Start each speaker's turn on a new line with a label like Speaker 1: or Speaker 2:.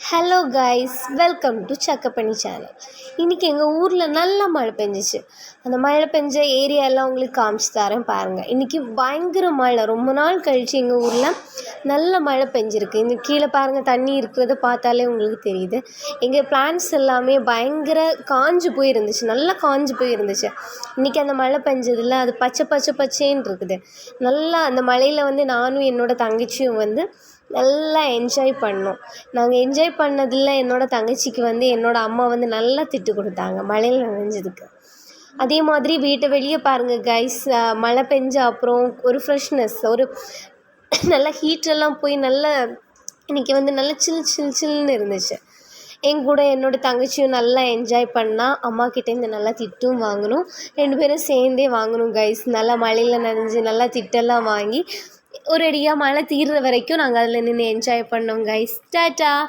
Speaker 1: Hello guys, welcome to Chakkapanni channel. இன்றைக்கி எங்கள் ஊரில் நல்ல மழை பெஞ்சிச்சு. அந்த மழை பெஞ்ச ஏரியாலாம் உங்களுக்கு காமிச்சு தரேன் பாருங்கள். இன்றைக்கி பயங்கர மழை, ரொம்ப நாள் கழித்து எங்கள் ஊரில் நல்ல மழை பெஞ்சிருக்கு. இந்த கீழே பாருங்கள், தண்ணி இருக்கிறத பார்த்தாலே உங்களுக்கு தெரியுது. எங்கள் பிளான்ட்ஸ் எல்லாமே பயங்கர காஞ்சு போயிருந்துச்சு, நல்லா காஞ்சு போயிருந்துச்சு. இன்றைக்கி அந்த மழை பெஞ்சதில் அது பச்சை பச்சை பச்சேன்னு இருக்குது. நல்லா அந்த மழையில் நானும் என்னோடய தங்கச்சியும் நல்லா என்ஜாய் பண்ணோம். நாங்கள் என்ஜாய் பண்ணதில் என்னோடய தங்கச்சிக்கு என்னோடய அம்மா நல்லா திட்டு கொடுத்தாங்க மழையில் நனைஞ்சதுக்கு. அதே மாதிரி வீட்டை வெளியே பாருங்கள் கைஸ், மழை பெஞ்ச அப்புறம் ஒரு ஃப்ரெஷ்னஸ், ஒரு நல்லா ஹீட்டெல்லாம் போய் நல்லா இன்றைக்கி நல்லா சில்லுன்னு இருந்துச்சு. என் கூட என்னோடய தங்கச்சியும் நல்லா என்ஜாய் பண்ணால் அம்மாக்கிட்டேருந்து நல்லா திட்டும் வாங்கணும். 2 பேரும் சேர்ந்தே வாங்கணும் கைஸ். நல்லா மழையில் நனைஞ்சு நல்லா திட்டெல்லாம் வாங்கி ஒரேடியாக மழை தீர்ற வரைக்கும் நாங்கள் அதில் நின்று என்ஜாய் பண்ணோம் கைஸ். டாட்டா.